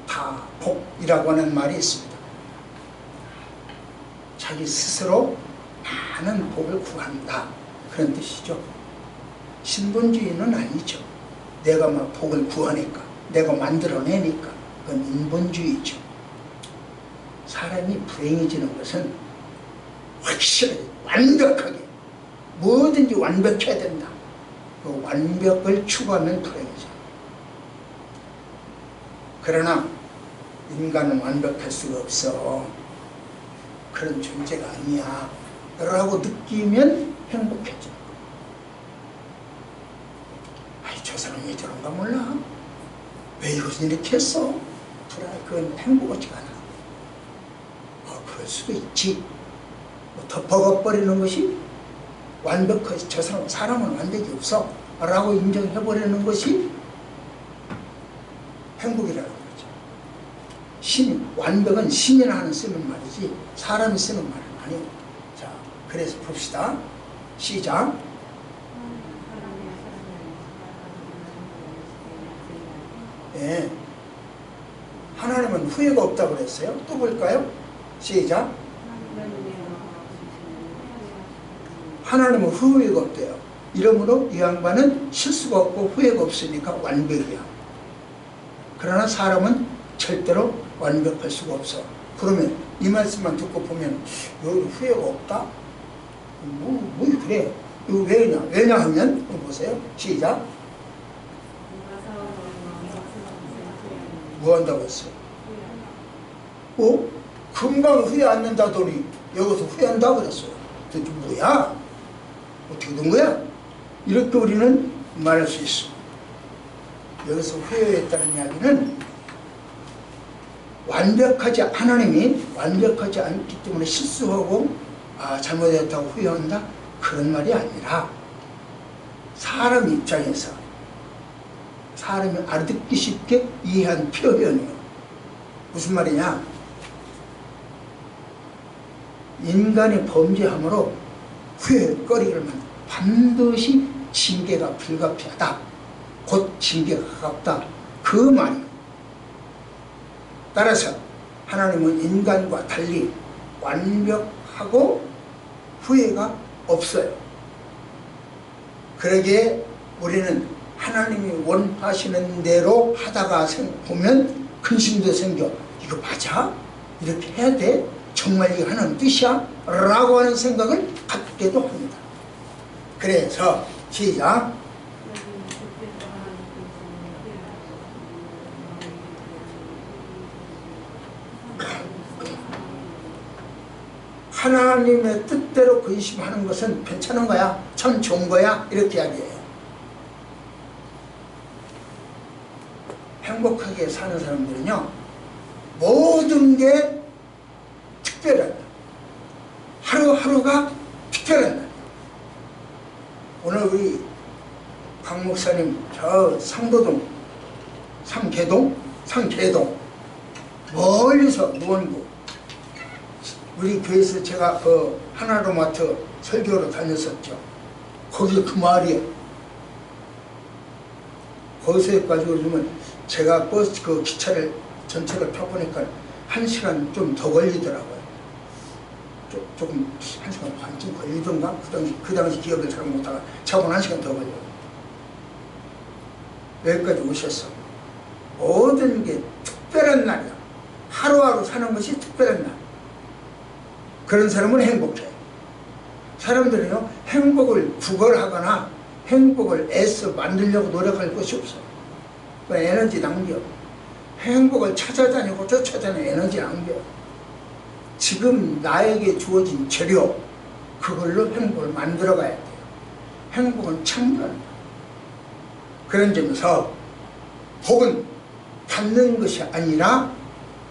사구다복이라고 하는 말이 있습니다. 자기 스스로 많은 복을 구한다, 그런 뜻이죠. 신본주의는 아니죠. 내가 막 복을 구하니까, 내가 만들어내니까, 그건 인본주의죠. 사람이 불행해지는 것은 확실하게 완벽하게 뭐든지 완벽해야 된다, 그 완벽을 추구하면 불행해져. 그러나 인간은 완벽할 수가 없어, 그런 존재가 아니야 라고 느끼면 행복해져. 아이, 저 사람이 왜 저런가 몰라, 왜 이것을 이렇게 했어, 그건 행복하지가 않아. 그럴 수도 있지. 덮어버리는 것이 완벽하지, 저 사람은 완벽이 없어 라고 인정해버리는 것이 행복이라는 거죠. 완벽은 신이나 쓰는 말이지 사람이 쓰는 말은 아니에요. 자, 그래서 봅시다. 시작. 예. 하나님은 후회가 없다고 그랬어요. 또 볼까요? 시작. 하나님은 후회가 없대요. 이러므로 이 양반은 실수가 없고 후회가 없으니까 완벽이야. 그러나 사람은 절대로 완벽할 수가 없어. 그러면 이 말씀만 듣고 보면 여기 후회가 없다? 뭐 그래? 이거 왜냐? 왜냐하면 보세요. 시작. 뭐 한다고 했어요? 금방 후회 안 난다더니 여기서 후회한다고 그랬어요. 도대체 뭐야? 어떻게 된 거야? 이렇게 우리는 말할 수 있어. 여기서 후회했다는 이야기는 하나님이 완벽하지 않기 때문에 실수하고 잘못했다고 후회한다, 그런 말이 아니라 사람 입장에서 사람이 알아듣기 쉽게 이해한 표현이에요. 무슨 말이냐? 인간의 범죄함으로 후회거리를 반드시 징계가 불가피하다, 곧 징계가 가깝다, 그 말이에요. 따라서 하나님은 인간과 달리 완벽하고 후회가 없어요. 그러기에 우리는 하나님이 원하시는 대로 하다가 보면 근심도 생겨. 이거 맞아? 이렇게 해야 돼? 정말 이거 하나님 뜻이야? 라고 하는 생각을 갖게도 합니다. 그래서 시작. 하나님의 뜻대로 근심하는 것은 괜찮은 거야, 참 좋은 거야, 이렇게 이야기해요. 행복하게 사는 사람들은요, 모든 게 특별하다. 하루하루가 특별하다. 오늘 우리 강 목사님 저 상도동, 상계동 멀리서 먼 우리 교회에서 제가 그 하나로마트 설교로 다녔었죠. 거기 그 마을이에요. 거기서 해가지고 요즘은 제가 버스 그 기차를 전체를 타보니까 1시간 좀 더 걸리더라고요. 조금 1시간 반쯤 걸리던가? 그 당시 기억을 잘 못하가 차고는 1시간 더 걸려요. 여기까지 오셨어. 모든 게 특별한 날이야. 하루하루 사는 것이 특별한 날. 그런 사람은 행복해. 사람들은요, 행복을 구걸하거나 행복을 애써 만들려고 노력할 것이 없어요. 그 에너지 낭비야. 행복을 찾아다니고 쫓아다니는 에너지 낭비야. 지금 나에게 주어진 재료, 그걸로 행복을 만들어 가야 돼요. 행복은 창조한다. 그런 점에서 복은 받는 것이 아니라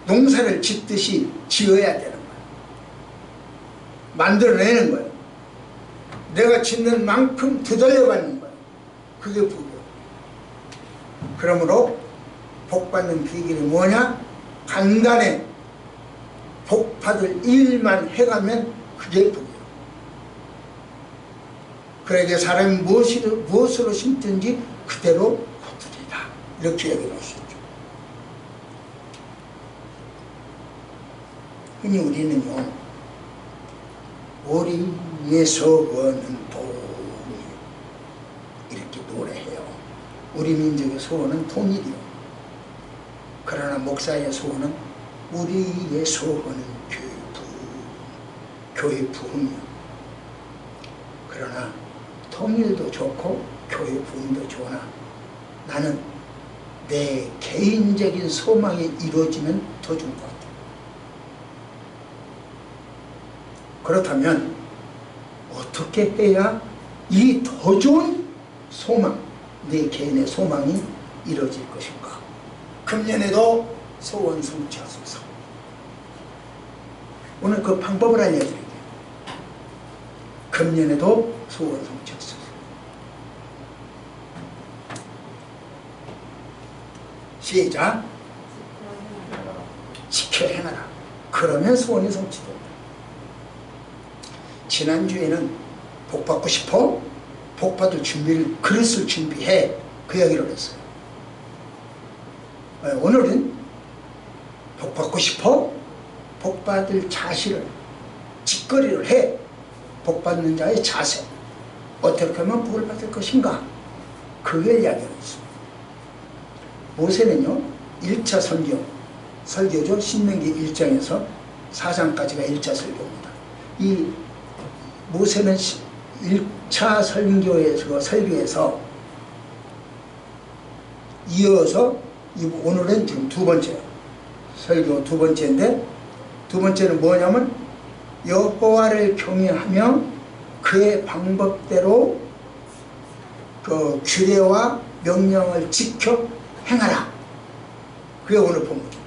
농사를 짓듯이 지어야 되는 거예요. 만들어내는 거예요. 내가 짓는 만큼 되돌려받는 거예요. 그게 복이에요. 그러므로 복 받는 비결이 뭐냐? 간간에 복 받을 일만 해가면 그게 복이에요. 그러기에 사람이 무엇으로 심든지 그대로 거두리라, 이렇게 얘기를 하셨죠. 흔히 우리는요, 우리의 소원은 통일, 이렇게 노래해요. 우리 민족의 소원은 통일이요. 그러나 목사의 소원은 우리의 소원은 교회 부흥이요. 그러나 통일도 좋고 교회 부흥도 좋으나 나는 내 개인적인 소망이 이루어지면 더 좋은 것 같아요. 그렇다면 어떻게 해야 이 더 좋은 소망, 내 개인의 소망이 이루어질 것인가? 금년에도 소원 성취하소서. 오늘 그 방법을 알려드릴게요. 금년에도 소원 성취하소서. 시작. 지켜 행하라. 그러면 소원이 성취된다. 지난주에는 복 받고 싶어? 복 받을 준비를, 그릇을 준비해. 그 이야기를 했어요. 오늘은 복 받고 싶어? 복 받을 자세를, 짓거리를 해. 복 받는 자의 자세. 어떻게 하면 복을 받을 것인가? 그걸 이야기하고 있습니다. 모세는요, 1차 설교죠. 신명기 1장에서 4장까지가 1차 설교입니다. 이 모세는 1차 설교에서 이어서 오늘은 지금 두 번째 설교 두 번째인데, 두 번째는 뭐냐면 여호와를 경외하며 그의 방법대로 그 규례와 명령을 지켜 행하라. 그게 오늘 본문이죠.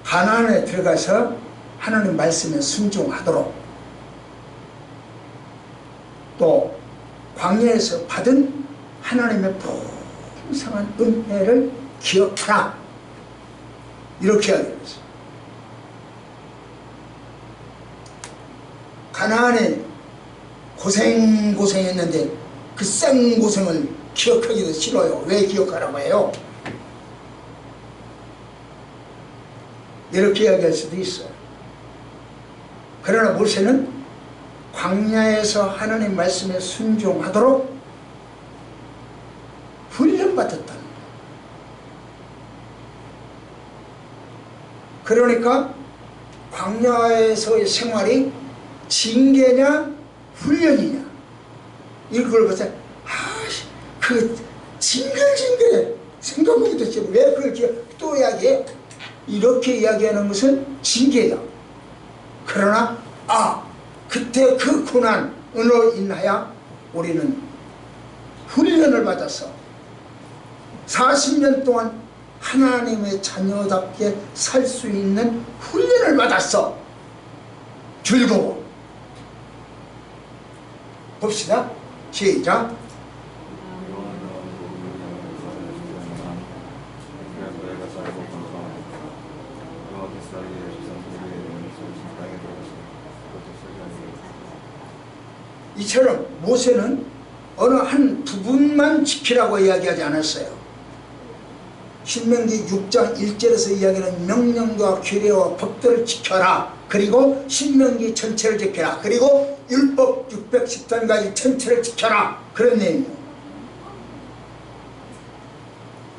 가나안에 들어가서 하나님 말씀에 순종하도록, 또 광야에서 받은 하나님의 풍성한 은혜를 기억하라. 이렇게 이야기했어요. 가나안에 고생했는데 그 생고생을 기억하기도 싫어요. 왜 기억하라고 해요? 이렇게 이야기할 수도 있어요. 그러나 모세는 광야에서 하나님 말씀에 순종하도록 훈련받았다는 거예요. 그러니까 광야에서의 생활이 징계냐 훈련이냐, 이걸 보세요. 그 징글징글해. 생각보기도 싫어. 왜 그렇게 또 이야기해? 이렇게 이야기하는 것은 징계다. 그러나 그때 그 고난으로 인하여 우리는 훈련을 받아서 40년 동안 하나님의 자녀답게 살 수 있는 훈련을 받았어. 즐거워. 봅시다. 시작. 이처럼 모세는 어느 한 부분만 지키라고 이야기하지 않았어요. 신명기 6장 1절에서 이야기하는 명령과 규례와 법들을 지켜라. 그리고 신명기 전체를 지켜라. 그리고 율법 613가지 전체를 지켜라. 그런 내용이에요.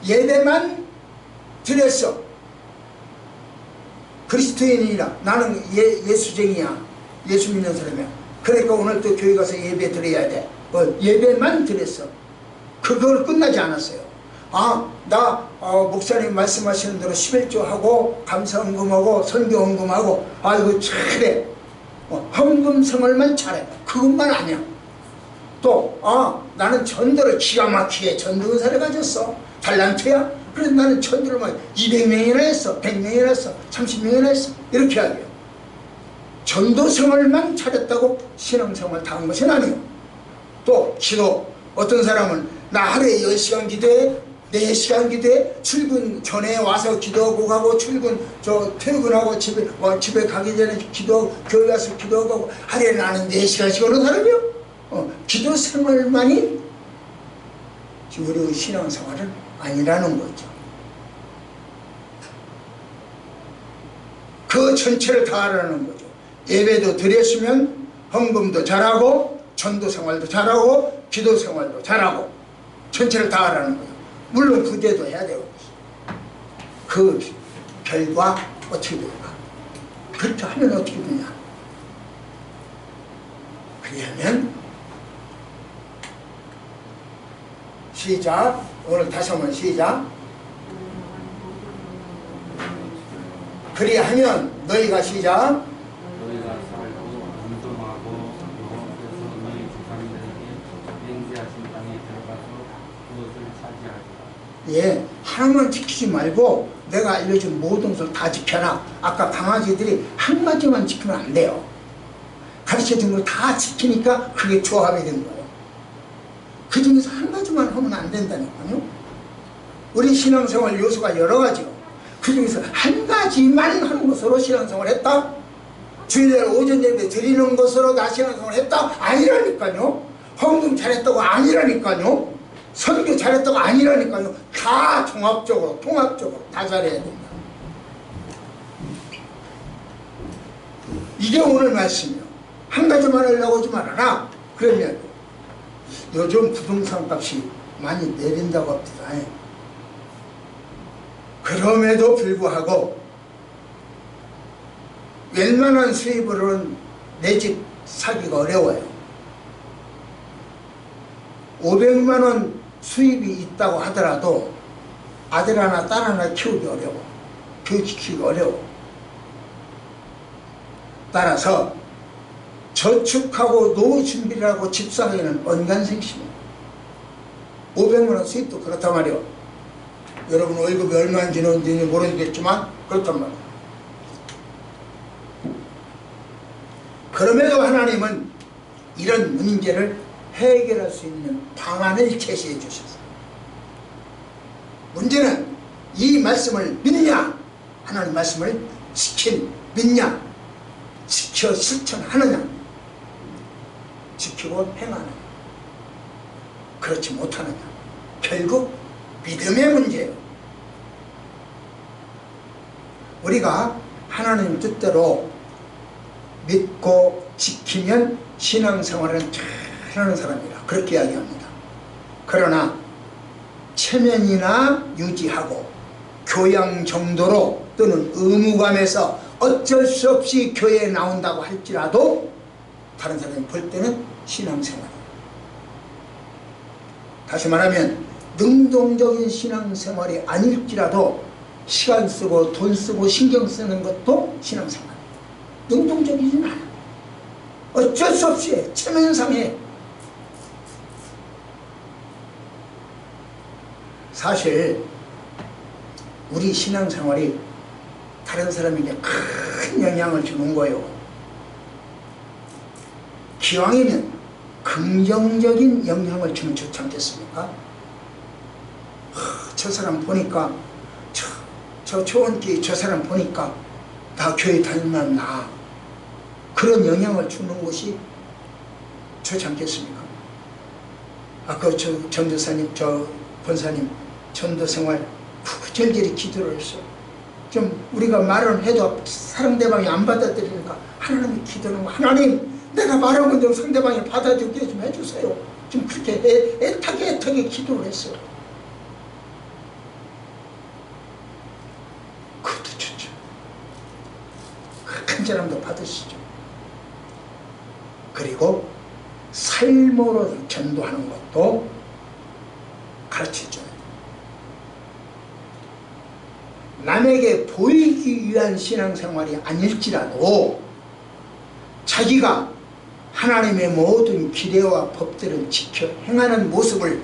예배만 드렸어. 그리스도인이라. 나는 예수쟁이야. 예수 믿는 사람이야. 그러니까 오늘 또 교회 가서 예배 드려야 돼. 예배만 드렸어. 그걸 끝나지 않았어요. 목사님 말씀하시는 대로 11조 하고 감사헌금하고 선교헌금하고 이거 잘해. 헌금성을만 잘해. 그것만 아니야. 또 나는 전도를 기가 막히게 전도 은사를 가졌어. 달란트야? 그래서 나는 전도를 막 200명이나 했어. 100명이나 했어. 30명이나 했어. 이렇게 하게요. 전도생활만 차렸다고 신앙생활 다 한 것은 아니에요. 또 기도. 어떤 사람은 나 하루에 10시간 기도해, 4시간 기도해, 출근 전에 와서 기도하고 가고, 퇴근하고 집에 가기 전에 기도하고, 교회 와서 기도하고, 하루에 나는 4시간씩 하는 사람이요. 기도 생활만이 우리 신앙생활은 아니라는 거죠. 그 전체를 다 하라는 거죠. 예배도 드렸으면 헌금도 잘하고 전도생활도 잘하고 기도생활도 잘하고 전체를 다 하라는 거예요. 물론 구제도 해야 되고. 그 결과 어떻게 될까? 그렇게 하면 어떻게 되냐? 그러면 시작. 오늘 다시 한번 시작. 그리하면 너희가 시작. 너희가 살고 운동하고 여호와께서 너희 조상들에게 맹세하신 땅에 들어가서 그것을 차지하리라. 예, 하나만 지키지 말고 내가 알려준 모든 것을 다 지켜라. 아까 강아지들이 한 가지만 지키면 안 돼요. 가르쳐준 걸 다 지키니까 그게 조합이 된 거예요. 그 중에서 한 가지만 하면 안 된다니까요. 우리 신앙생활 요소가 여러 가지요. 그 중에서 한 가지만 하는 것으로 신앙생활 했다? 주일날 오전 예배 드리는 것으로 나 신앙생활 했다? 아니라니까요. 헌금 잘했다고 아니라니까요. 선교 잘했다고 아니라니까요. 다 종합적으로 통합적으로 다 잘해야 된다. 이게 오늘 말씀이요. 한 가지만 하려고 하지 말아라. 그러면 요즘 부동산 값이 많이 내린다고 합니다. 그럼에도 불구하고 웬만한 수입으로는 내 집 사기가 어려워요. 500만원 수입이 있다고 하더라도 아들 하나 딸 하나 키우기 어려워. 교육시키기 어려워. 따라서 저축하고 노후 준비를 하고 집 사기는 언간생심이에요. 500만원 수입도 그렇단 말이에요. 여러분 월급이 얼마인지 모르겠지만 그렇단 말이에요. 그럼에도 하나님은 이런 문제를 해결할 수 있는 방안을 제시해 주셨어요. 문제는 이 말씀을 믿냐? 하나님 말씀을 믿냐? 지켜 실천하느냐? 지키고 행하느냐? 그렇지 못하느냐? 결국 믿음의 문제예요. 우리가 하나님 뜻대로 믿고 지키면 신앙생활은 잘하는 사람이라 그렇게 이야기합니다. 그러나 체면이나 유지하고 교양 정도로 또는 의무감에서 어쩔 수 없이 교회에 나온다고 할지라도 다른 사람이 볼 때는 신앙생활이에요. 다시 말하면 능동적인 신앙생활이 아닐지라도 시간 쓰고 돈 쓰고 신경 쓰는 것도 신앙생활이에요. 능동적이진 않아. 어쩔 수 없이 해. 체면상해. 사실 우리 신앙생활이 다른 사람에게 큰 영향을 주는 거예요. 기왕이면 긍정적인 영향을 주면 좋지 않겠습니까? 저 사람 보니까 저 초원기 저 사람 보니까 나 교회 다녔나 그런 영향을 주는 것이 좋지 않겠습니까? 아까 저 전도사님 저 권사님 전도생활 구절절히 기도를 했어. 좀 우리가 말은 해도 상대방이 안 받아들이니까 하나님이 기도는 거 하나님 내가 말한 건 좀 상대방이 받아들게 좀 해주세요. 좀 그렇게 애타게 기도를 했어요. 그것도 좋죠. 큰 사람도 받으시죠. 그리고 삶으로 전도하는 것도 가르쳐줘요. 남에게 보이기 위한 신앙생활이 아닐지라도 자기가 하나님의 모든 기례와 법들을 지켜 행하는 모습을,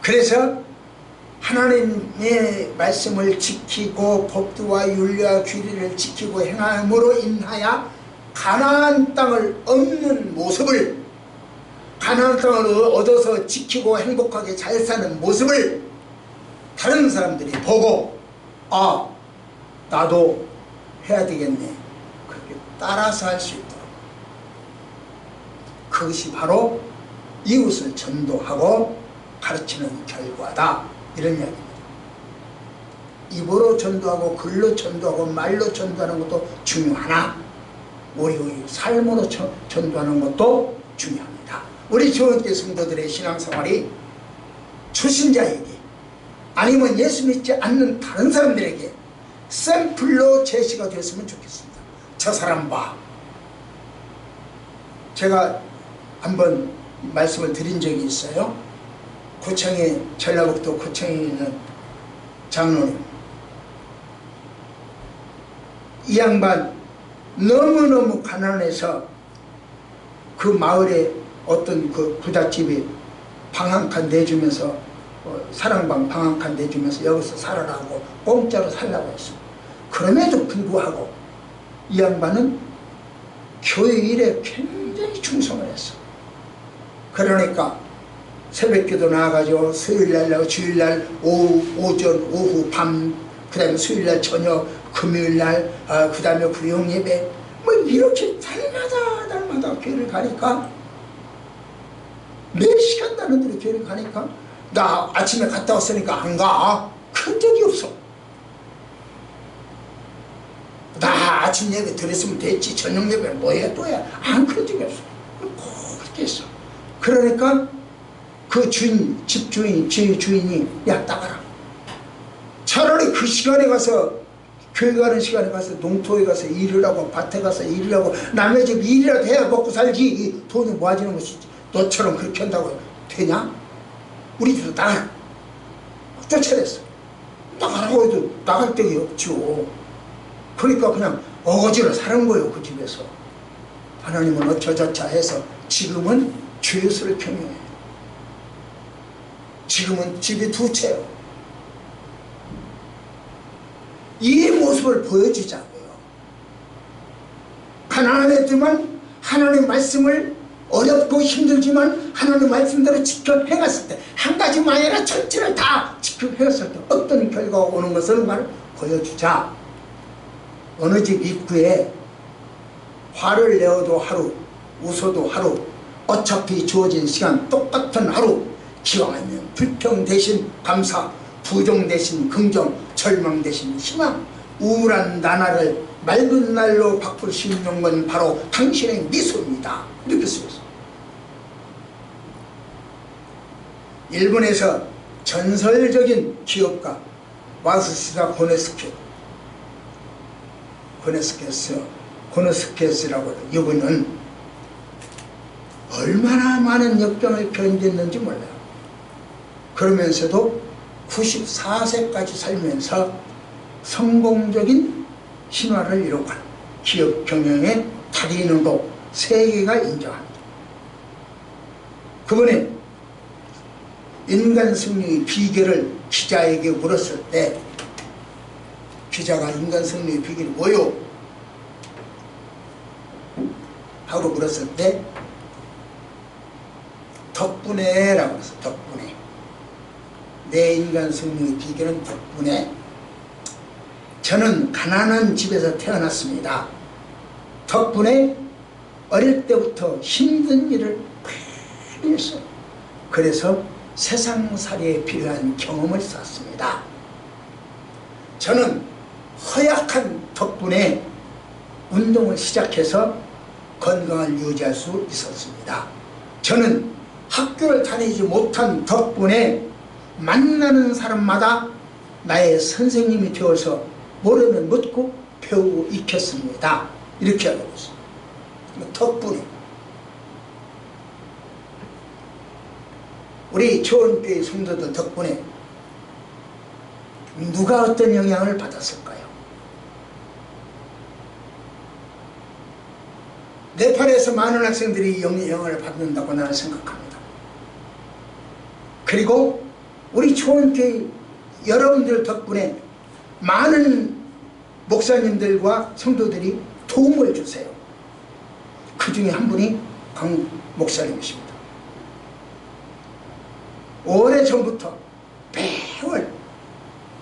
그래서 하나님의 말씀을 지키고 법도와 윤리와 규례를 지키고 행함으로 인하여 가나안 땅을 얻는 모습을, 가나안 땅을 얻어서 지키고 행복하게 잘 사는 모습을 다른 사람들이 보고 아 나도 해야 되겠네 그렇게 따라서 할 수 있도록, 그것이 바로 이웃을 전도하고 가르치는 결과다 이런 이야기입니다. 입으로 전도하고 글로 전도하고 말로 전도하는 것도 중요하나 우리 삶으로 전도하는 것도 중요합니다. 우리 주원교회 성도들의 신앙생활이 초신자에게 아니면 예수 믿지 않는 다른 사람들에게 샘플로 제시가 되었으면 좋겠습니다. 저 사람 봐. 제가 한번 말씀을 드린 적이 있어요. 고창에, 전라북도 고창에 있는 장로님, 이 양반 너무너무 가난해서 그 마을에 어떤 그 부잣집이 방 한 칸 내주면서 사랑방 방 한 칸 내주면서 여기서 살아라고 공짜로 살라고 했어. 그럼에도 불구하고 이 양반은 교회 일에 굉장히 충성을 했어. 그러니까 새벽기도 나와가지고 수요일날, 주일날 오전, 오후, 밤, 그 다음에 수요일날 저녁, 금요일날, 그 다음에 구령예배, 뭐 이렇게 날마다 교회를 가니까 몇 시간 나는데 교회를 가니까 나 아침에 갔다 왔으니까 안 가. 그런 적이 없어. 나 아침 예배 들었으면 됐지. 저녁 예배는 뭐야 또야. 안 그런 적이 없어. 꼭 그렇게 했어. 그러니까 그 주인, 주인이 야 나가라. 차라리 그 시간에 가서 교회 가는 시간에 가서 농토에 가서 일을 하고 밭에 가서 일을 하고 남의 집 일이라도 해야 먹고 살지. 이 돈이 모아지는 것이지. 너처럼 그렇게 한다고 되냐? 우리 집도 나가라. 쫓아냈어. 나가라고 해도 나갈 데가 없죠. 그러니까 그냥 어거지로 사는 거예요. 그 집에서. 하나님은 어쩌저쩌 해서 지금은 죄수를 경영해요. 지금은 집이 두 채예요. 이 모습을 보여주자고요. 가난했지만 하나님의 말씀을 어렵고 힘들지만 하나님의 말씀대로 지켜 행했을 때 한 가지만 아니라 전체를 다 지켜 행했을 때 어떤 결과가 오는 것을 보여주자. 어느 집 입구에 화를 내어도 하루, 웃어도 하루, 어차피 주어진 시간 똑같은 하루, 기왕하면 불평 대신 감사, 부정 대신 긍정, 절망 대신 희망, 우울한 나날을 맑은 날로 바꿀 수 있는 건 바로 당신의 미소입니다. 이렇게 쓰였어요. 일본에서 전설적인 기업가 와스시다 고노스케스라고 해요. 이분은 얼마나 많은 역경을 견뎠는지 몰라요. 그러면서도 94세까지 살면서 성공적인 신화를 이룩한 기업 경영의 달인으로 세계가 인정합니다. 그분의 인간 승리의 비결을 기자에게 물었을 때 기자가 인간 승리의 비결이 뭐요? 하고 물었을 때 덕분에 라고 했어요. 덕분에. 내 인간 승리의 비결은 덕분에. 저는 가난한 집에서 태어났습니다. 덕분에 어릴 때부터 힘든 일을 많이 했어요. 그래서 세상살이에 필요한 경험을 쌓았습니다. 저는 허약한 덕분에 운동을 시작해서 건강을 유지할 수 있었습니다. 저는 학교를 다니지 못한 덕분에 만나는 사람마다 나의 선생님이 되어서 모르면 묻고 배우고 익혔습니다. 이렇게 하고 있어요. 덕분에. 우리 조원교회 성도들 덕분에 누가 어떤 영향을 받았을까요? 네팔에서 많은 학생들이 영향을 받는다고 나는 생각합니다. 그리고 우리 조원교회 여러분들 덕분에 많은 목사님들과 성도들이 도움을 주세요. 그 중에 한 분이 강 목사님이십니다. 오래전부터 매월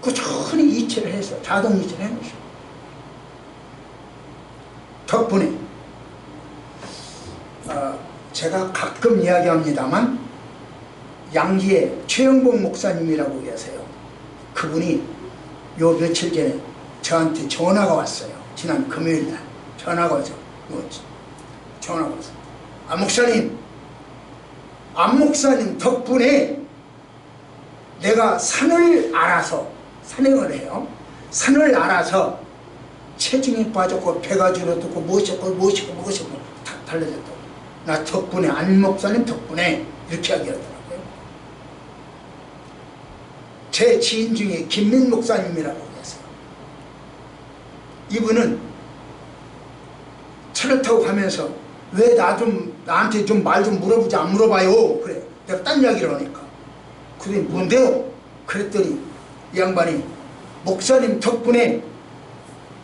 꾸준히 이체를 해서 자동 이체를 해놓으시고 덕분에 제가 가끔 이야기합니다만 양지에 최영복 목사님이라고 계세요. 그분이 요 며칠 전에 저한테 전화가 왔어요. 지난 금요일 날 전화가 와서 전화가 왔어요. 안 목사님 덕분에 내가 산을 알아서 산행을 해요. 산을 알아서 체중이 빠졌고 배가 줄어들고 무엇이고 다 달라졌다고. 나 덕분에 안 목사님 덕분에 이렇게 하더라고요. 제 지인 중에 김민 목사님이라고 했어요. 이분은 차를 타고 가면서 왜 나한테 좀 말 좀 물어보지 안 물어봐요. 그래. 내가 딴 이야기를 하니까. 그래 뭔데요? 그랬더니 이 양반이 목사님 덕분에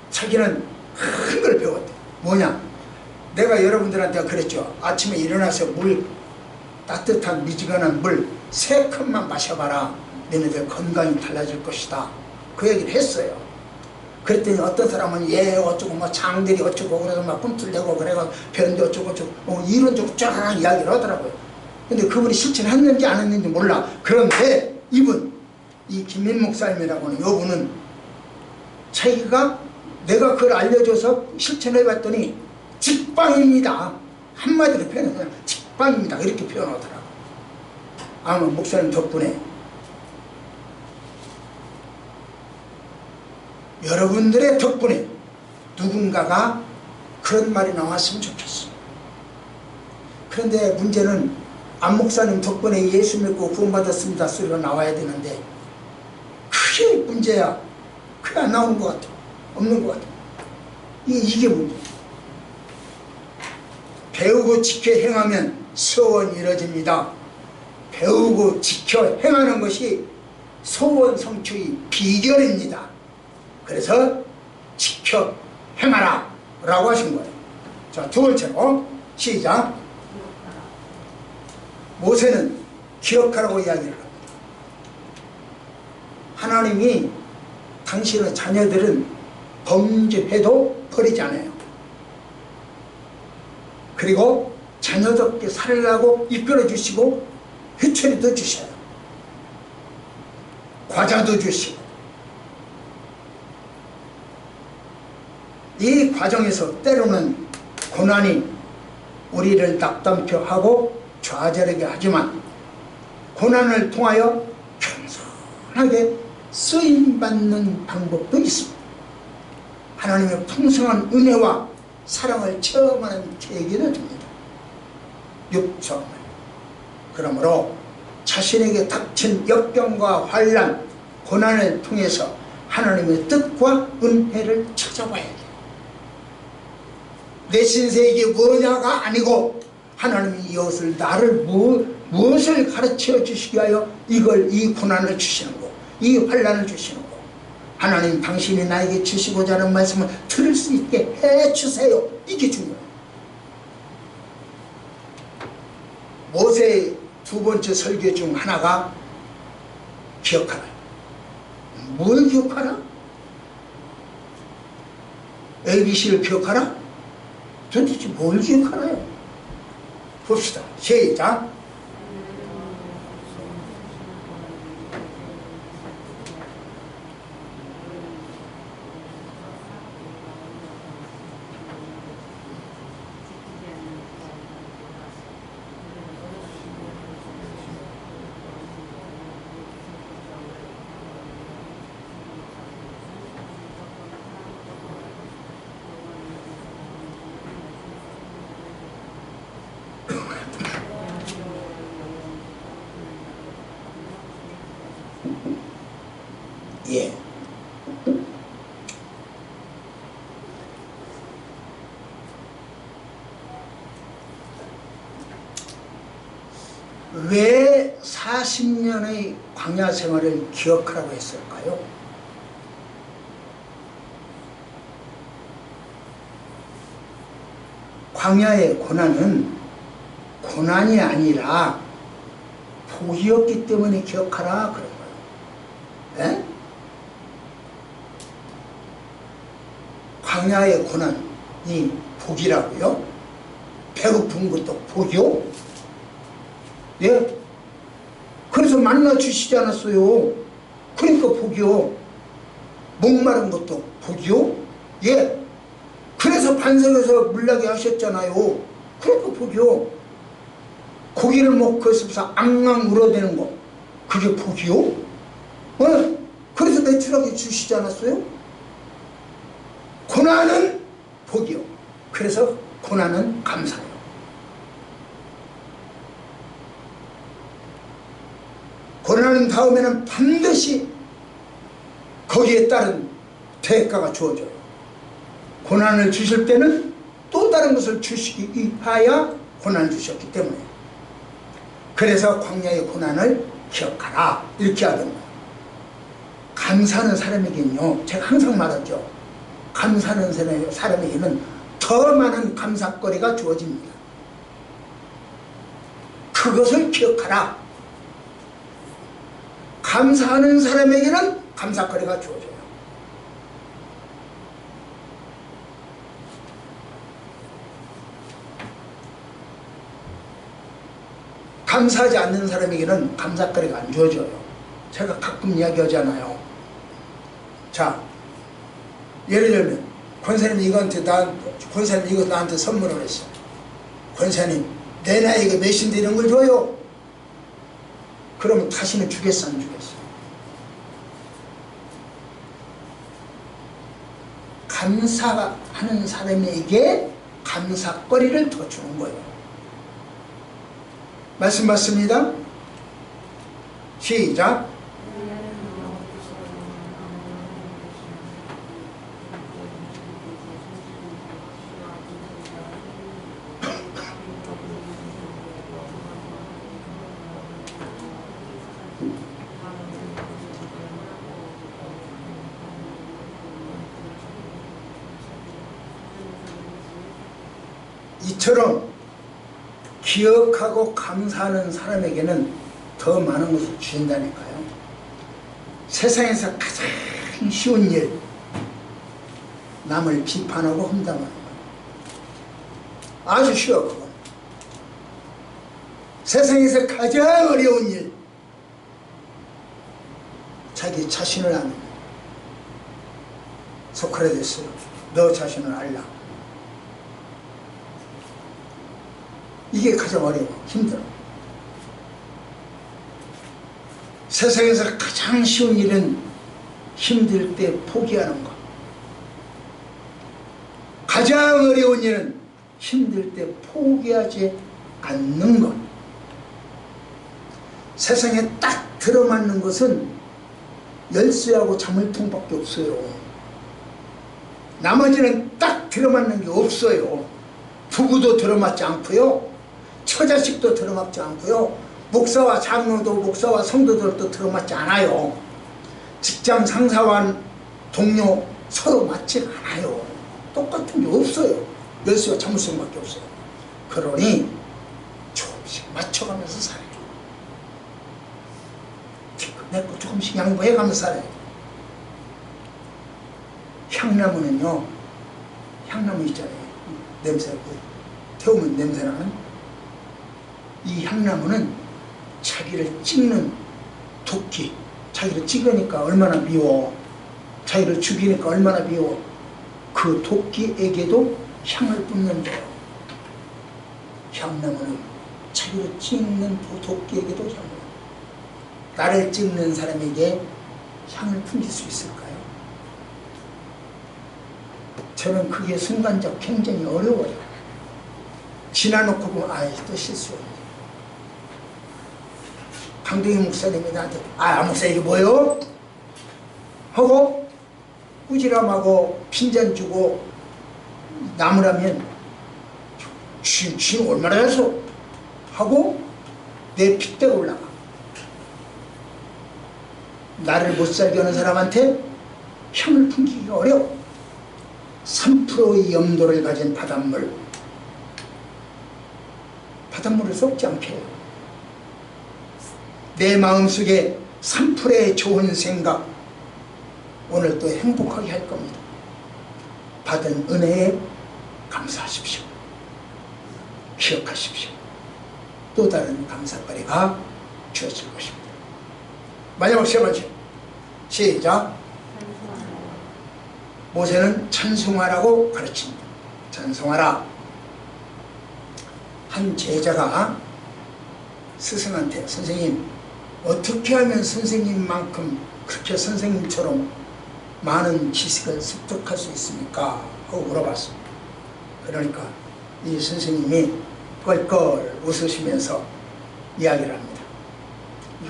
자기는 큰 걸 배웠대. 뭐냐? 내가 여러분들한테 그랬죠. 아침에 일어나서 따뜻한 미지근한 물 3컵만 마셔봐라. 너네들 건강이 달라질 것이다. 그 얘기를 했어요. 그랬더니 어떤 사람은 어쩌고 뭐 장들이 어쩌고 그래서 막 꿈틀대고 그래가 변도 어쩌고 이론적으로 쫙 이야기를 하더라고요. 근데 그분이 실천했는지 안 했는지 몰라. 그런데 이 김민 목사님이라고는 요분은 자기가 내가 그걸 알려줘서 실천해 봤더니 직방입니다. 한마디로 표현해서 직방입니다. 이렇게 표현하더라고요. 아마 목사님 덕분에 여러분들의 덕분에 누군가가 그런 말이 나왔으면 좋겠어. 그런데 문제는 안 목사님 덕분에 예수 믿고 구원받았습니다 소리가 나와야 되는데 그게 문제야. 그게 안 나오는 것 같아. 없는 것 같아. 이게 문제. 배우고 지켜 행하면 소원이 이루어집니다. 배우고 지켜 행하는 것이 소원 성취의 비결입니다. 그래서 지켜 행하라 라고 하신 거예요. 자, 두 번째로 시작. 모세는 기억하라고 이야기를 합니다. 하나님이 당신의 자녀들은 범죄해도 버리지 않아요. 그리고 자녀답게 살으라고 이끌어 주시고 회초리도 주셔요. 과자도 주시고. 이 과정에서 때로는 고난이 우리를 낙담케 하고 좌절하게 하지만 고난을 통하여 겸손하게 쓰임받는 방법도 있습니다. 하나님의 풍성한 은혜와 사랑을 체험하는 계기를 줍니다. 6절. 그러므로 자신에게 닥친 역경과 환난, 고난을 통해서 하나님의 뜻과 은혜를 찾아봐야 돼요. 내 신세 이게 뭐냐가 아니고 하나님이 이것을 나를 무엇을 가르쳐 주시기 위하여 이 고난을 주시는 거, 이 환난을 주시는 거. 하나님 당신이 나에게 주시고자 하는 말씀을 들을 수 있게 해주세요. 이게 중요해요. 모세의 두 번째 설교 중 하나가 기억하라. 뭘 기억하라? ABC를 기억하라? 도대체 뭘 기억하나요? 봅시다. 시작. 예. 왜 40년의 광야 생활을 기억하라고 했을까요? 광야의 고난은 고난이 아니라 복이었기 때문에 기억하라 그런 거예요. 예? 광야의 고난이 복이라고요? 배고픈 것도 복이요? 예? 그래서 만나 주시지 않았어요. 그러니까 복이요. 목마른 것도 복이요? 예. 그래서 반석에서 물나게 하셨잖아요. 그러니까 복이요. 고기를 먹고 있으면서 앙앙 울어대는 거, 그게 복이요? 어? 그래서 매출하게 주시지 않았어요? 고난은 복이요. 그래서 고난은 감사요. 고난은 다음에는 반드시 거기에 따른 대가가 주어져요. 고난을 주실 때는 또 다른 것을 주시기 위하여 고난을 주셨기 때문에. 그래서 광야의 고난을 기억하라 이렇게 하는 거예요. 감사하는 사람에게는요, 제가 항상 말하죠. 감사하는 사람에게는 더 많은 감사거리가 주어집니다. 그것을 기억하라. 감사하는 사람에게는 감사거리가 주어져요. 감사하지 않는 사람에게는 감사거리가 안 주어져요. 제가 가끔 이야기하잖아요. 자, 예를 들면 권사님이 권사님 이거 나한테 선물을 했어. 권사님, 내 나이가 몇인데 이런 걸 줘요? 그러면 다시는 주겠어, 안 주겠어? 감사하는 사람에게 감사거리를 더 주는 거예요. 말씀 맞습니다. 시작. 이처럼 기억하고 감사하는 사람에게는 더 많은 것을 주신다니까요. 세상에서 가장 쉬운 일, 남을 비판하고 험담하는 거예요. 아주 쉬워. 그건 세상에서 가장 어려운 일, 자기 자신을 아는 거예요. 소크라테스, 너 자신을 알라. 이게 가장 어려워. 힘들어. 세상에서 가장 쉬운 일은 힘들 때 포기하는 것. 가장 어려운 일은 힘들 때 포기하지 않는 것. 세상에 딱 들어맞는 것은 열쇠하고 자물통밖에 없어요. 나머지는 딱 들어맞는 게 없어요. 부부도 들어맞지 않고요, 처자식도 들어맞지 않고요, 목사와 장로도, 목사와 성도들도 들어맞지 않아요. 직장 상사와 동료 서로 맞지 않아요. 똑같은 게 없어요. 열쇠와 자물쇠밖에 없어요. 그러니 조금씩 맞춰가면서 살아요. 내 거 조금씩 양보해가면서 살아요. 향나무는요, 향나무 있잖아요. 냄새고 태우면 냄새나는 이 향나무는 자기를 찍는 도끼, 자기를 찍으니까 얼마나 미워, 자기를 죽이니까 얼마나 미워. 그 도끼에게도 향을 뿜는데요. 향나무는 자기를 찍는 도끼에게도 향을. 나를 찍는 사람에게 향을 풍길 수 있을까요? 저는 그게 순간적 굉장히 어려워요. 지나놓고 보면 아이 또 실수했네. 강동희 목사님이 나한테 목사 이게 뭐요? 하고 꾸지람하고 핀잔 주고 나무라면 주인 얼마나 해서 하고 내 핏대가 올라가. 나를 못살게 하는 사람한테 향을 풍기기가 어려워. 3%의 염도를 가진 바닷물을 썩지 않게 해요. 내 마음속에 3%의 좋은 생각, 오늘 또 행복하게 할 겁니다. 받은 은혜에 감사하십시오. 기억하십시오. 또 다른 감사거리가 주어질 것입니다. 마지막 세 번째, 시작. 모세는 찬송하라고 가르칩니다. 찬송하라. 한 제자가 스승한테 선생님 어떻게 하면 선생님만큼 그렇게 선생님처럼 많은 지식을 습득할 수 있습니까? 하고 물어봤습니다. 그러니까 이 선생님이 껄껄 웃으시면서 이야기를 합니다.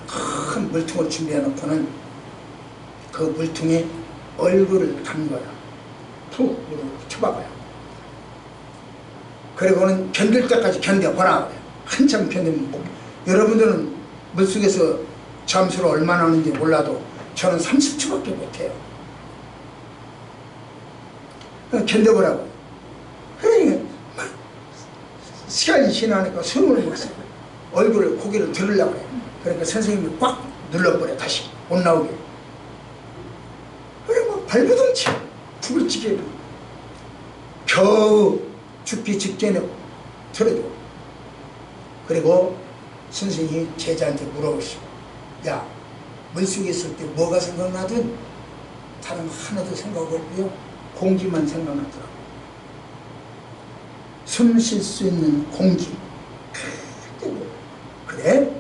큰 물통을 준비해 놓고는 그 물통에 얼굴을 담궈요. 푹 쳐박아요. 그리고는 견딜 때까지 견뎌보라 그래요. 한참 견디면 여러분들은 물속에서 잠수를 얼마나 하는지 몰라도 저는 30초밖에 못해요. 견뎌보라고. 그러니까 시간이 지나니까 숨을 못 쉬어요. 얼굴을 고개를 들으려고 해요. 그러니까 선생님이 꽉 눌러버려. 다시 못 나오게. 그래 뭐 발버둥치 죽을 지게 겨우 죽기 직전에 들어줘. 그리고 선생님이 제자한테 물어보시고, 야 물속에 있을 때 뭐가 생각나든 다른 하나도 생각 없고요 공기만 생각나더라고. 숨 쉴 수 있는 공기. 그래?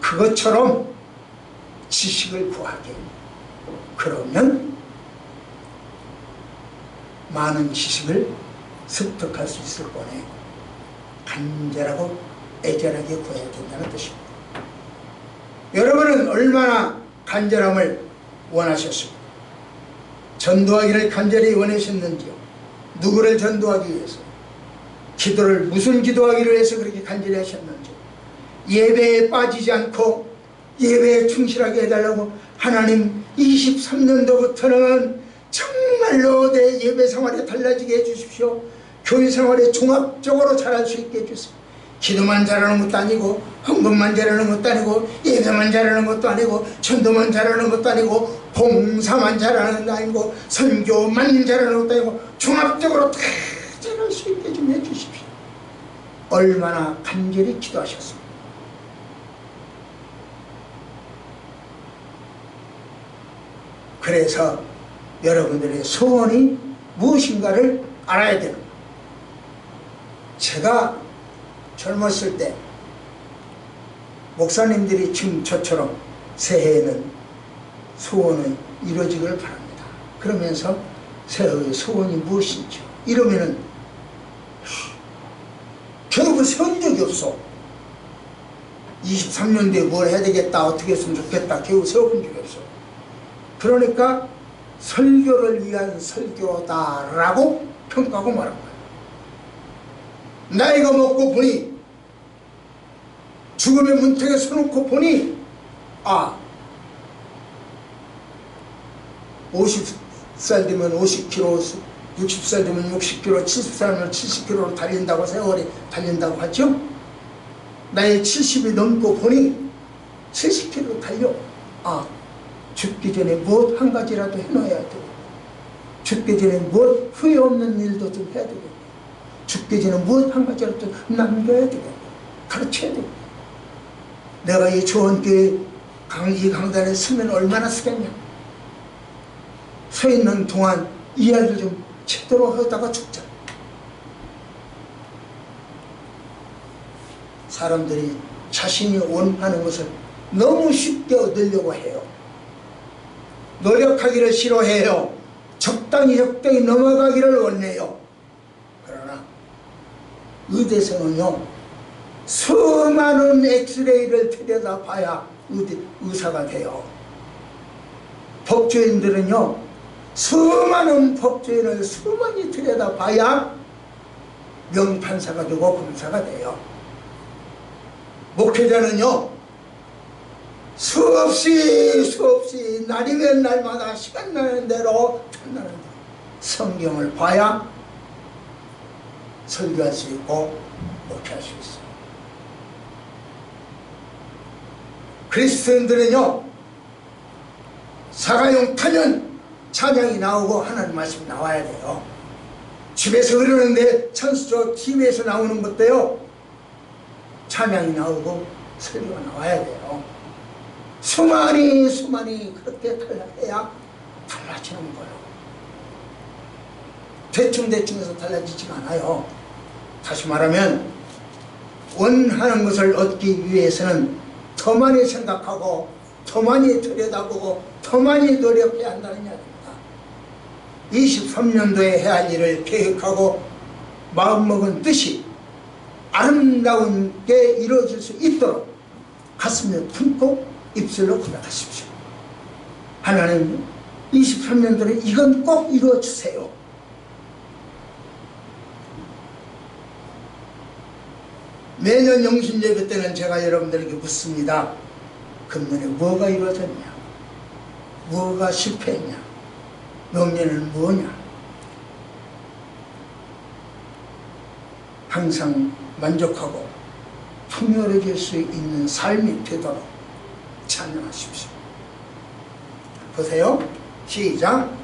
그것처럼 지식을 구하게. 그러면 많은 지식을 습득할 수 있을 거네. 간절하고 애절하게 구해야 된다는 뜻입니다. 여러분은 얼마나 간절함을 원하셨습니까? 전도하기를 간절히 원하셨는지요? 누구를 전도하기 위해서? 기도를 무슨 기도하기를 위해서 그렇게 간절히 하셨는지? 예배에 빠지지 않고 예배에 충실하게 해달라고 하나님 23년도부터는 정말로 내 예배 생활이 달라지게 해주십시오. 교회 생활에 종합적으로 잘할 수 있게 해주세요. 기도만 잘하는 것도 아니고 헌금만 잘하는 것도 아니고 예배만 잘하는 것도 아니고 전도만 잘하는 것도 아니고 봉사만 잘하는 것도 아니고 선교만 잘하는 것도 아니고 종합적으로 다 잘할 수 있게 좀 해주십시오. 얼마나 간절히 기도하셨습니까? 그래서 여러분들의 소원이 무엇인가를 알아야 되는 거예요. 제가 젊었을 때 목사님들이 지금 저처럼 새해에는 소원은 이루어지길 바랍니다. 그러면서 새해의 소원이 무엇인지 이러면은 결국은 세운 적이 없어. 23년 뒤에 뭘 해야 되겠다, 어떻게 했으면 좋겠다, 결국 세워본 적이 없어. 그러니까 설교를 위한 설교다라고 평가하고 말한 거예요. 나이가 먹고 보니, 죽음의 문턱에 서놓고 보니, 50살 되면 50km, 60살 되면 60km, 70살 되면 70km로 달린다고, 세월이 달린다고 하죠. 나이 70이 넘고 보니 70km 달려. 죽기 전에 무엇 한 가지라도 해놔야 되고, 죽기 전에 무엇 후회 없는 일도 좀 해야 되고, 죽기 전에 무엇 한 가지라도 남겨야 되고, 가르쳐야 되고. 내가 이 조원교회 이 강단에 서면 얼마나 쓰겠냐. 서 있는 동안 이야기를 좀 제대로 하다가 죽자. 사람들이 자신이 원하는 것을 너무 쉽게 얻으려고 해요. 노력하기를 싫어해요. 적당히 넘어가기를 원해요. 그러나 의대생은요, 수많은 엑스레이를 들여다봐야 의사가 돼요. 법조인들은요, 수많은 법조인을 수많이 들여다봐야 명판사가 되고 검사가 돼요. 목회자는요, 수없이 날이면 날마다 시간 나는 대로 천나는 대로 성경을 봐야 설교할 수 있고 목회할 수 있어요. 그리스도인들은요, 사가용 타면 찬양이 나오고 하나님 말씀이 나와야 돼요. 집에서 흐르는데 천수조 TV에서 나오는 것도요, 찬양이 나오고 설교가 나와야 돼요. 수많이 그렇게 탈락해야 달라지는 거예요. 대충대충해서 달라지지가 않아요. 다시 말하면 원하는 것을 얻기 위해서는 더 많이 생각하고 더 많이 들여다보고 더 많이 노력해야 한다는 이야기입니다. 23년도에 해야 할 일을 계획하고 마음먹은 뜻이 아름다운 게 이루어질 수 있도록 가슴에 품고 입술로 고백하십시오. 하나님, 23년도에 이건 꼭 이루어 주세요. 매년 영신예배 때는 제가 여러분들에게 묻습니다. 금년에 뭐가 이루어졌냐? 뭐가 실패했냐? 명년은 뭐냐? 항상 만족하고 풍요로워질 수 있는 삶이 되도록 찬양하십시오. 보세요. 시작.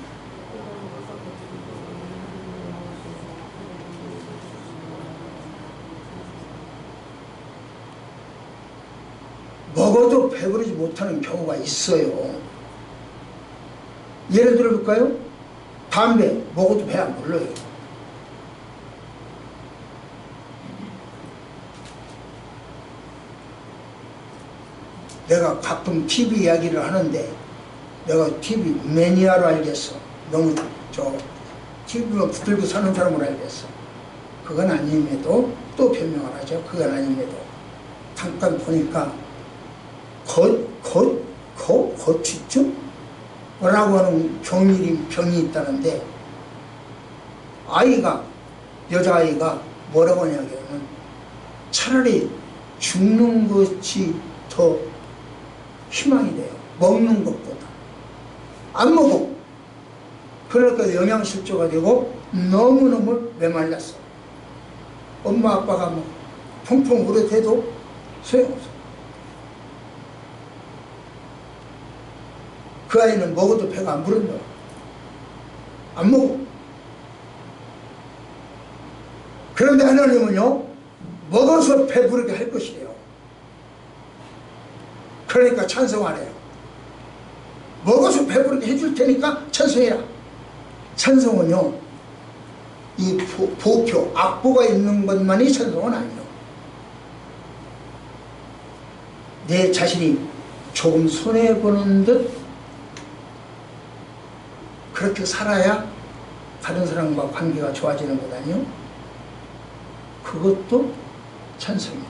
먹어도 배부르지 못하는 경우가 있어요. 예를 들어 볼까요? 담배 먹어도 배 안 불러요. 내가 가끔 TV 이야기를 하는데 내가 TV 매니아로 알겠어. 너무 TV만 붙들고 사는 사람으로 알겠어. 그건 아님에도 또 변명을 하죠. 그건 아님에도 잠깐 보니까 거취증? 뭐라고 하는 병이 있다는데 여자아이가 뭐라고 하냐면 차라리 죽는 것이 더 희망이 돼요. 먹는 것보다. 안 먹어. 그러니까 영양실조가 되고 너무너무 메말랐어. 엄마 아빠가 뭐 펑펑 울어대도 소용없어. 그 아이는 먹어도 배가 안 부른다. 안 먹어. 그런데 하나님은요, 먹어서 배부르게 할 것이래요. 그러니까 찬송하래요. 먹어서 배부르게 해줄 테니까 찬송해라. 찬송은요, 이 보표, 악보가 있는 것만이 찬송은 아니에요. 내 자신이 조금 손해보는 듯 그렇게 살아야 다른 사람과 관계가 좋아지는 것 아니요? 그것도 찬송이에요.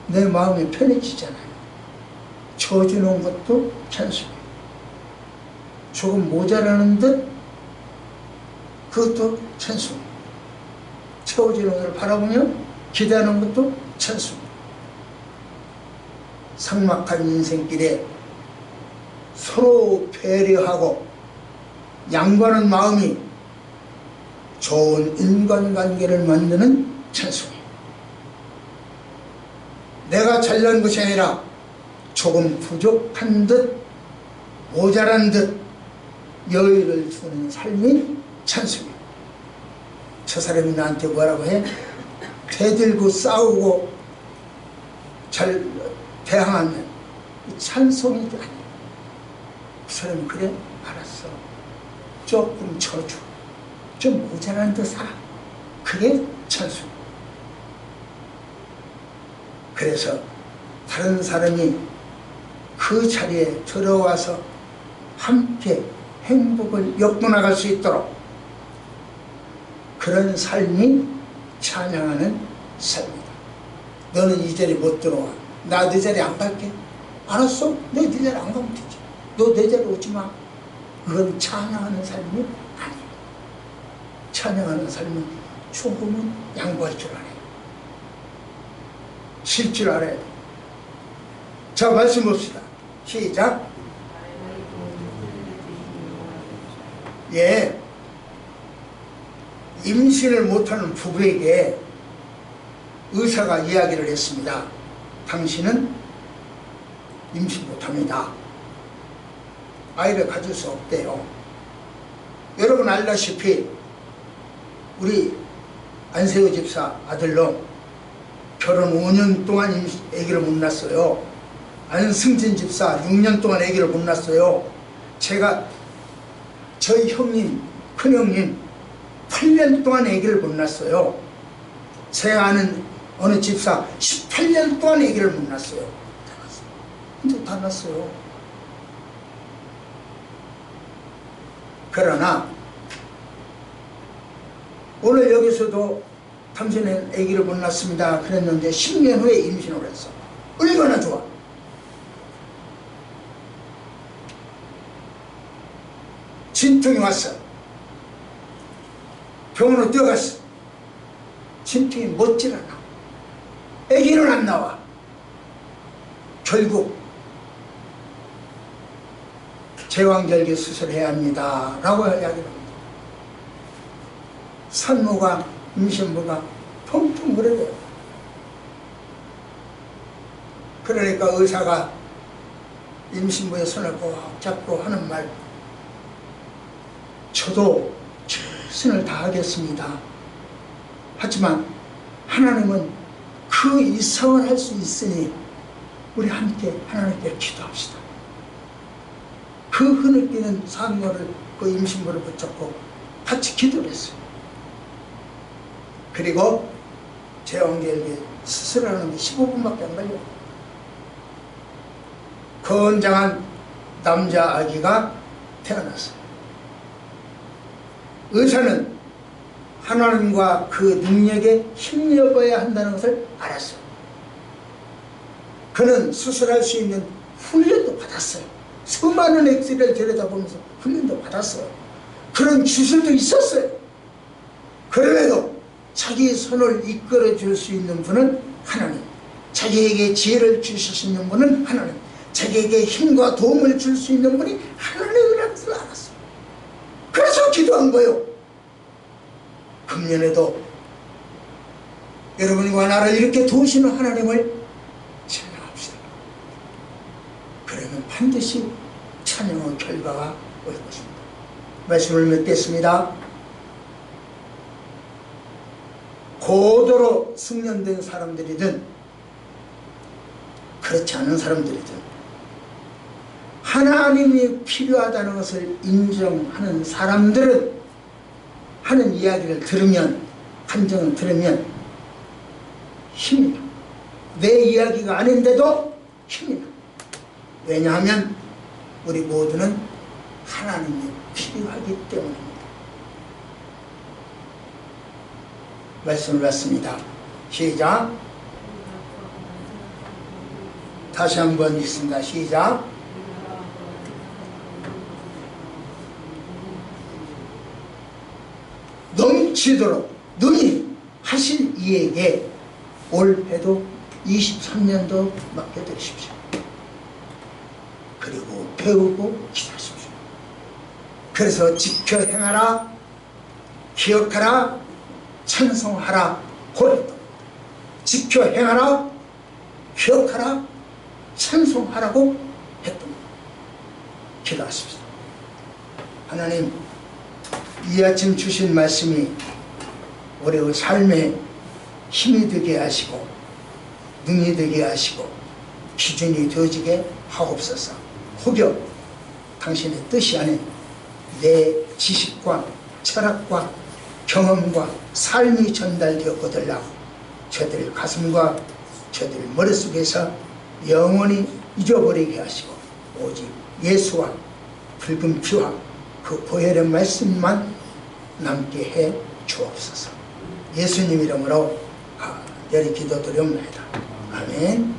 내 마음이 편해지잖아요. 쳐주는 것도 찬송이에요. 조금 모자라는 듯 그것도 찬송이에요. 채워지는 것을 바라보며 기대하는 것도 찬송이에요. 삭막한 인생길에 서로 배려하고 양보하는 마음이 좋은 인간관계를 만드는 찬송이에요. 내가 잘난 것이 아니라 조금 부족한 듯 모자란 듯 여유를 주는 삶이 찬송이에요. 저 사람이 나한테 뭐라고 해? 대들고 싸우고 잘 대항하면 찬송이 아니에요. 그 사람이 그래? 알았어. 조금 쳐줘. 좀 모자란 듯 살아. 그게 찬송. 그래서 다른 사람이 그 자리에 들어와서 함께 행복을 엮어나갈 수 있도록 그런 삶이 찬양하는 삶이다. 너는 이 자리에 못 들어와. 나 네 자리에 안 갈게. 알았어? 너 네 자리에 안 가면 되지. 너 내 자리에 오지 마. 그건 찬양하는 삶이 아니에요. 찬양하는 삶은 조금은 양보할 줄 알아요. 쉴 줄 알아야 돼요. 자, 말씀 봅시다. 시작. 예, 임신을 못하는 부부에게 의사가 이야기를 했습니다. 당신은 임신 못합니다. 아이를 가질 수 없대요. 여러분 알다시피 우리 안세호 집사 아들로 결혼 5년 동안 아기를 못 낳았어요. 안승진 집사 6년 동안 아기를 못 낳았어요. 제가 저희 형님, 큰형님 18년 동안 아기를 못 낳았어요. 제가 아는 어느 집사 18년 동안 아기를 못 낳았어요. 근데 다 낳았어요. 그러나 오늘 여기서도 당신은 아기를 못 낳습니다 그랬는데 10년 후에 임신을 했어. 얼마나 좋아. 진통이 왔어. 병원으로 뛰어갔어. 진통이 멎질 않아. 아기는 안 나와. 결국 제왕절개 수술해야 합니다 라고 이야기를 합니다. 산모가 임신부가 펑펑 그래요. 그러니까 의사가 임신부의 손을 꼭 잡고 하는 말, 저도 최선을 다하겠습니다. 하지만 하나님은 그 이상을 할 수 있으니 우리 함께 하나님께 기도합시다. 그 흐느끼는 산모를, 그 임신부를 붙잡고 같이 기도를 했어요. 그리고 제왕절개 수술하는 게 15분밖에 안 걸려. 건장한 남자 아기가 태어났어요. 의사는 하나님과 그 능력에 힘입어야 한다는 것을 알았어요. 그는 수술할 수 있는 훈련도 받았어요. 수많은 엑스레이를 들여다보면서 훈련도 받았어요. 그런 기술도 있었어요. 그럼에도 자기 손을 이끌어 줄 수 있는 분은 하나님, 자기에게 지혜를 주실 수 있는 분은 하나님, 자기에게 힘과 도움을 줄 수 있는 분이 하나님이라는 것을 알았어요. 그래서 기도한 거예요. 금년에도 여러분과 나를 이렇게 도우시는 하나님을 찬양합시다. 그러면 반드시 찬양의 결과가 올 것입니다. 말씀을 맺겠습니다. 고도로 숙련된 사람들이든 그렇지 않은 사람들이든 하나님이 필요하다는 것을 인정하는 사람들은 하는 이야기를 들으면, 간증을 들으면 힘이 나. 내 이야기가 아닌데도 힘이 나. 왜냐하면 우리 모두는 하나님이 필요하기 때문입니다. 말씀을 받습니다. 시작. 다시 한번 읽습니다. 시작. 넘치도록 능히 하실 이에게 올해도 23년도 맡겨드리십시오. 그리고 배우고 기도하십시오. 그래서 지켜 행하라, 기억하라, 찬송하라 고했다. 지켜 행하라, 기억하라, 찬송하라고 했던 기도하십시오. 하나님, 이 아침 주신 말씀이 우리의 삶에 힘이 되게 하시고 능이 되게 하시고 기준이 되어지게 하옵소서. 혹여 당신의 뜻이 아닌 내 지식과 철학과 경험과 삶이 전달되었거들라 저들 가슴과 저들 머릿속에서 영원히 잊어버리게 하시고 오직 예수와 붉은 피와 그 보혈의 말씀만 남게 해 주옵소서. 예수님 이름으로 내리 기도드립니다. 아멘.